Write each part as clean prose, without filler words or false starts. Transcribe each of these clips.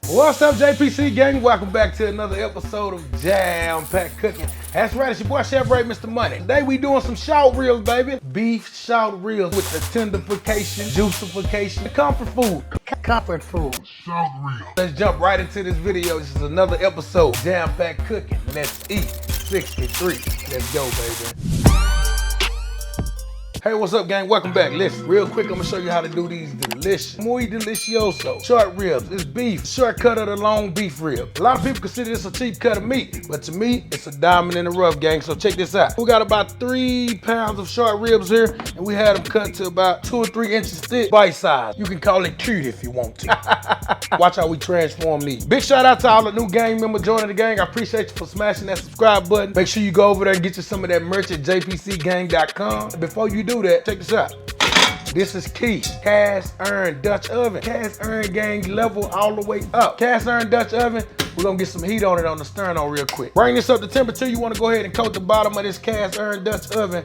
What's up, JPC gang? Welcome back to another episode of Jam Pack Cooking. That's right, it's your boy Chef Ray, Mr. Money. Today we doing some shout reels, baby. Beef shout reels with the tenderfication, juicification, comfort food. Comfort food. Shout reel. Let's jump right into this video. This is another episode, Jam Pack Cooking. Let's eat 63. Let's go, baby. Hey, what's up, gang? Welcome back. Listen, real quick, I'm gonna show you how to do these delicious, muy delicioso short ribs. It's beef, shortcut of the long beef rib. A lot of people consider this a cheap cut of meat, but to me, it's a diamond in the rough, gang. So check this out. We got about 3 pounds of short ribs here, and we had them cut to about 2 or 3 inches thick, bite size. You can call it cute if you want to. Watch how we transform these. Big shout out to all the new gang members joining the gang. I appreciate you for smashing that subscribe button. Make sure you go over there and get you some of that merch at jpcgang.com. Before you do that, check this out. This is key. Cast iron Dutch oven. Cast iron, gang, level all the way up. Cast iron Dutch oven. We're gonna get some heat on it on the sterno real quick. Bring this up to temperature. You wanna go ahead and coat the bottom of this cast iron Dutch oven.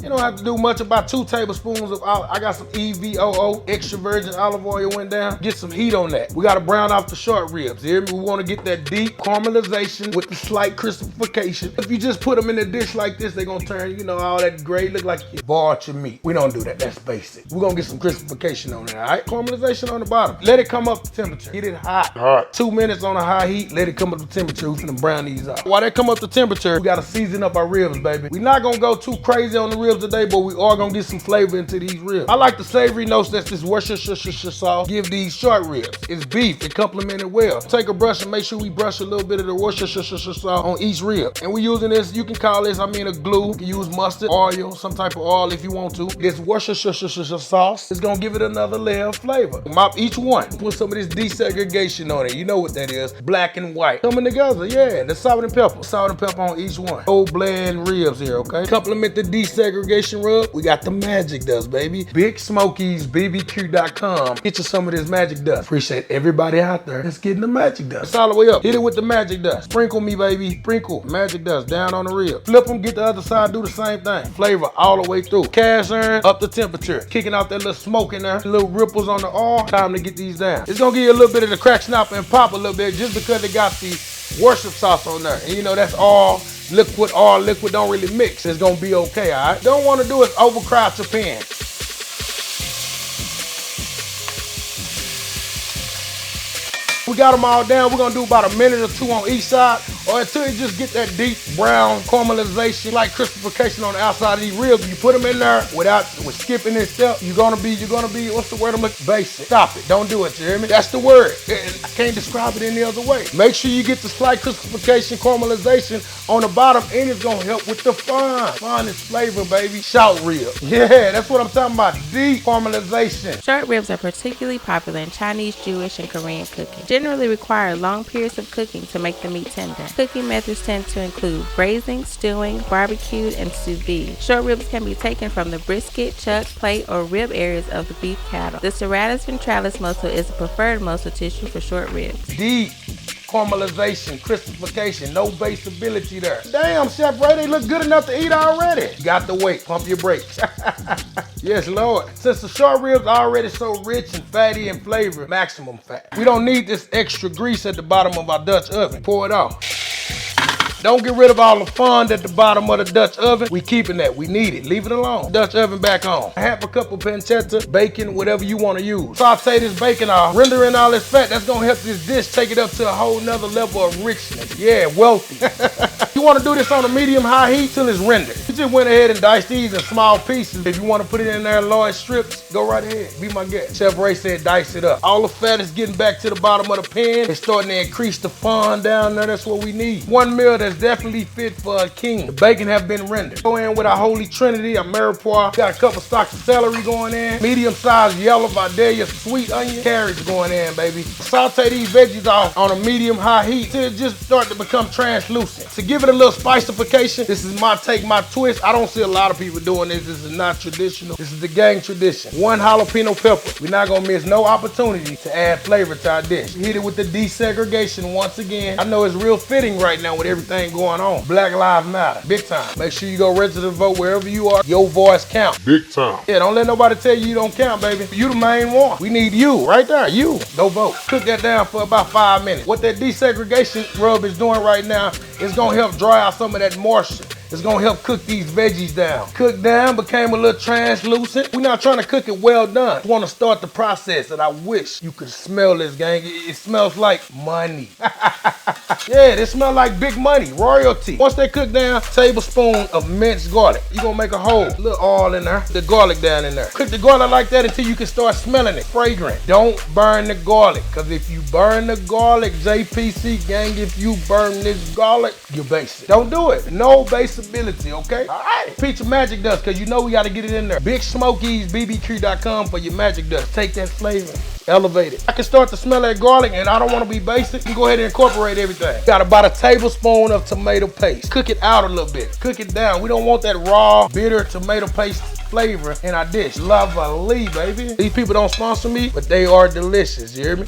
You don't have to do much, about 2 tablespoons of olive. I got some EVOO, extra virgin olive oil went down. Get some heat on that. We gotta brown off the short ribs. You hear me? We wanna get that deep caramelization with the slight crispification. If you just put them in a dish like this, they're gonna turn, you know, all that gray, look like you boiled your meat. We don't do that, that's basic. We're gonna get some crispification on there, all right? Caramelization on the bottom. Let it come up to temperature. Get it hot. 2 minutes on a high heat, let it come up to temperature. We're finna brown these off. While they come up to temperature, we gotta season up our ribs, baby. We're not gonna go too crazy on the ribs today, but we are gonna get some flavor into these ribs. I like the savory notes that's this Worcestershire sauce. Give these short ribs. It's beef, it complemented well. Take a brush and make sure we brush a little bit of the Worcestershire sauce on each rib. And we're using this, you can call this, a glue. You can use mustard, oil, some type of oil if you want to. This Worcestershire sauce is gonna give it another layer of flavor. Mop each one. Put some of this desegregation on it. You know what that is. Black and white. Coming together, yeah. The salt and pepper. Salt and pepper on each one. Old bland ribs here, okay? Complement the desegregation rub. We got the magic dust, baby. Big SMOKEYS, BBQ.com. Get you some of this magic dust. Appreciate everybody out there that's getting the magic dust. It's all the way up. Hit it with the magic dust. Sprinkle me, baby. Sprinkle magic dust down on the rib. Flip them, get the other side, do the same thing. Flavor all the way through. Cast iron, up to temperature. Kicking out that little smoke in there. Little ripples on the oil. Time to get these down. It's gonna give you a little bit of the crack snap and pop a little bit just because it got the Worcester sauce on there. And you know that's all liquid, all liquid don't really mix. It's gonna be okay, all right? Don't want to do is overcrowd your pan. We got them all down. We're gonna do about a minute or 2 on each side, or until you just get that deep brown caramelization, like crispification on the outside of these ribs. You put them in there with skipping this step. You're gonna be, what's the word I'm looking? Basic. Stop it. Don't do it, you hear me? That's the word. I can't describe it any other way. Make sure you get the slight crispification, caramelization on the bottom, and it's gonna help with the finest flavor, baby. Shout rib. Yeah, that's what I'm talking about. Deep caramelization. Short ribs are particularly popular in Chinese, Jewish, and Korean cooking. Generally require long periods of cooking to make the meat tender. Cooking methods tend to include braising, stewing, barbecued, and sous-vide. Short ribs can be taken from the brisket, chuck, plate, or rib areas of the beef cattle. The serratus ventralis muscle is the preferred muscle tissue for short ribs. Deep caramelization, crispification, no baseability there. Damn, Chef Ray, they look good enough to eat already. Got to wait, pump your brakes. Yes, Lord. Since the short ribs are already so rich and fatty in flavor, maximum fat. We don't need this extra grease at the bottom of our Dutch oven. Pour it off. Don't get rid of all the fond at the bottom of the Dutch oven. We keeping that. We need it. Leave it alone. Dutch oven back on. Half a cup of pancetta, bacon, whatever you want to use. Saute this bacon off. Rendering all this fat. That's going to help this dish take it up to a whole nother level of richness. Yeah, wealthy. You want to do this on a medium-high heat till it's rendered. You just went ahead and diced these in small pieces. If you want to put it in there in large strips, go right ahead. Be my guest. Chef Ray said dice it up. All the fat is getting back to the bottom of the pan. It's starting to increase the fond down there. That's what we need. One meal that's definitely fit for a king. The bacon have been rendered. Go in with our holy trinity, our mirepoix. Got a couple stalks of celery going in. Medium-sized yellow Vidalia sweet onion. Carrots going in, baby. Saute these veggies off on a medium-high heat till it just start to become translucent. To give it it a little spicification. This is my take, my twist. I don't see a lot of people doing this. This is not traditional. This is the gang tradition. 1 jalapeno pepper. We're not gonna miss no opportunity to add flavor to our dish. Hit it with the desegregation once again. I know it's real fitting right now with everything going on. Black Lives Matter, big time. Make sure you go register to vote wherever you are. Your voice counts. Big time. Yeah, don't let nobody tell you don't count, baby. You the main one. We need you right there. You. Go vote. Cook that down for about 5 minutes. What that desegregation rub is doing right now is gonna help dry out some of that moisture. It's gonna help cook these veggies down. Cook down, became a little translucent. We're not trying to cook it well done. We wanna start the process, and I wish you could smell this, gang. It smells like money. Yeah, it smells like big money, royalty. Once they cook down, tablespoon of minced garlic. You're gonna make a whole little oil in there, the garlic down in there. Cook the garlic like that until you can start smelling it, fragrant. Don't burn the garlic, because if you burn the garlic, JPC gang, if you burn this garlic, you're basic. Don't do it. No baseability, okay? All right. Peach of magic dust, because you know we got to get it in there. Big SMOKEYS, BBQ.com for your magic dust. Take that flavor, elevate it. I can start to smell that garlic, and I don't want to be basic. You go ahead and incorporate everything. Got about a tablespoon of tomato paste. Cook it out a little bit. Cook it down. We don't want that raw, bitter tomato paste flavor in our dish. Lovely, baby. These people don't sponsor me, but they are delicious. You hear me?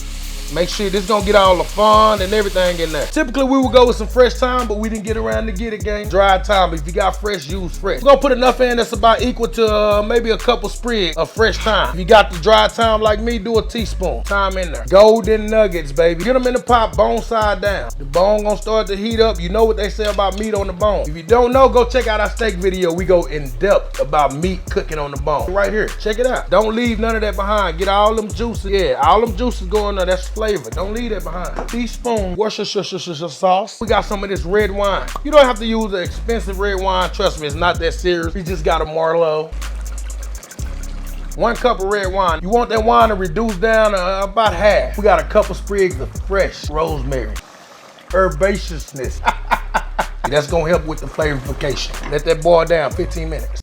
Make sure this gonna get all the fun and everything in there. Typically, we would go with some fresh thyme, but we didn't get around to get it, gang. Dried thyme, but if you got fresh, use fresh. We're gonna put enough in that's about equal to maybe a couple sprigs of fresh thyme. If you got the dried thyme like me, do a teaspoon. Thyme in there. Golden nuggets, baby. Get them in the pot, bone side down. The bone gonna start to heat up. You know what they say about meat on the bone. If you don't know, go check out our steak video. We go in depth about meat cooking on the bone. Right here, check it out. Don't leave none of that behind. Get all them juices. Yeah, all them juices going there. That's flavor. Don't leave that behind. Teaspoon Worcestershire sauce. We got some of this red wine. You don't have to use an expensive red wine. Trust me, it's not that serious. We just got a Marlowe. 1 cup of red wine. You want that wine to reduce down about half. We got a couple sprigs of fresh rosemary. Herbaceousness. That's gonna help with the flavorification. Let that boil down 15 minutes.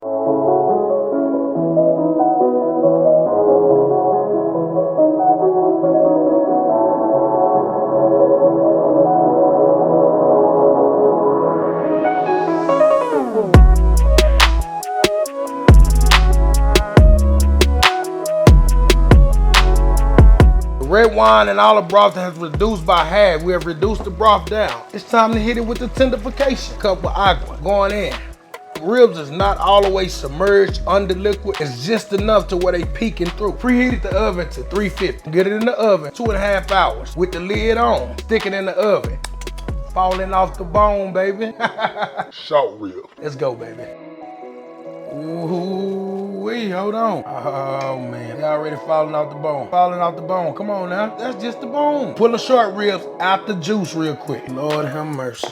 Red wine and all the broth has reduced by half. We have reduced the broth down. It's time to hit it with the tendification. Cup of agua going in. Ribs is not all the way submerged under liquid. It's just enough to where they peeking through. Preheated the oven to 350. Get it in the oven 2.5 hours with the lid on. Stick it in the oven. Falling off the bone, baby. Short rib. Let's go, baby. Ooh, wait, hold on. Oh man, they already falling off the bone. Falling off the bone. Come on now. That's just the bone. Pull the short ribs out the juice real quick. Lord have mercy.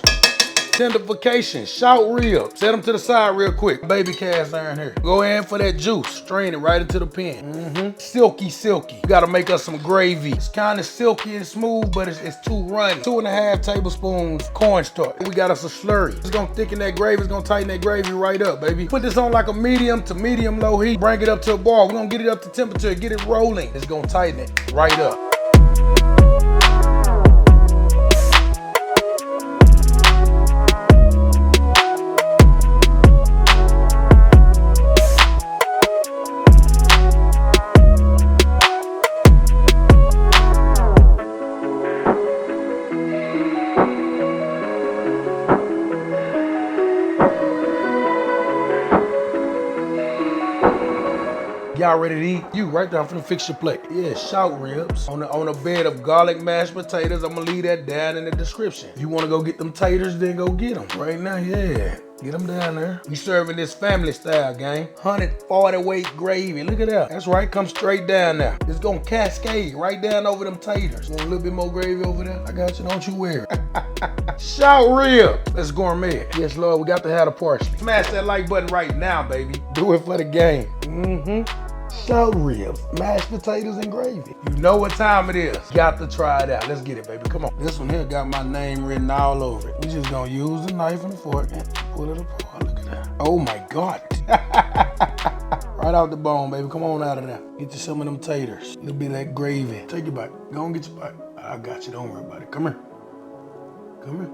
Tendification, short ribs. Set them to the side real quick. Baby cast iron here. Go in for that juice. Strain it right into the pan. Silky, silky. You gotta make us some gravy. It's kind of silky and smooth, but it's too runny. 2.5 tablespoons cornstarch. We got us a slurry. It's gonna thicken that gravy. It's gonna tighten that gravy right up, baby. Put this on like a medium to medium low heat. Bring it up to a boil. We're gonna get it up to temperature. Get it rolling. It's gonna tighten it right up. Y'all ready to eat? You right there, I'm finna fix your plate. Yeah, short ribs on a bed of garlic mashed potatoes. I'm gonna leave that down in the description. If you wanna go get them taters, then go get them. Right now, yeah. Get them down there. We serving this family style, gang. 140 weight gravy. Look at that. That's right, come straight down there. It's gonna cascade right down over them taters. Want a little bit more gravy over there? I got you, don't you worry. Short rib. Let's gourmet. Yes, Lord, we got to have a portion. Smash that like button right now, baby. Do it for the game. Short ribs, mashed potatoes and gravy. You know what time it is. Got to try it out. Let's get it, baby. Come on. This one here got my name written all over it. We just gonna use the knife and the fork and pull it apart. Look at that. Oh my God. Right out the bone, baby. Come on out of there. Get you some of them taters. It'll be that gravy. Take your bite. Go and get your bite. I got you. Don't worry about it. Come here. Come here.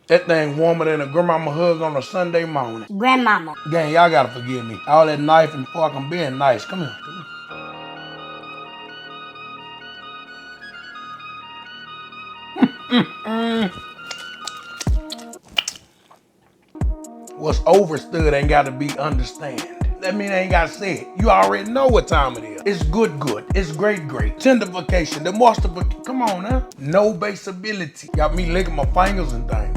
That thing warmer than a grandmama hug on a Sunday morning. Grandmama. Gang, y'all gotta forgive me. All that knife and fork, I'm being nice. Come here. What's overstood ain't gotta be understand. That mean I ain't gotta say it. You already know what time it is. It's good. It's great. Tenderfication, the emulsification. Come on now. No baseability. Got me licking my fingers and things.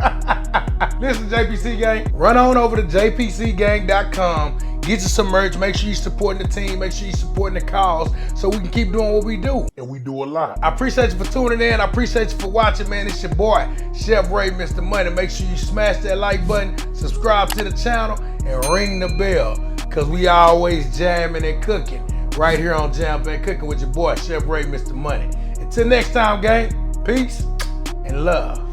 Listen, JPC gang, run on over to jpcgang.com. Get you some merch. Make sure you're supporting the team. Make sure you're supporting the cause so we can keep doing what we do. And we do a lot. I appreciate you for tuning in. I appreciate you for watching, man. It's your boy, Chef Ray, Mr. Money. Make sure you smash that like button, subscribe to the channel, and ring the bell. Cause we always jamming and cooking right here on Jam Pack Cooking with your boy, Chef Ray, Mr. Money. Until next time, gang, peace and love.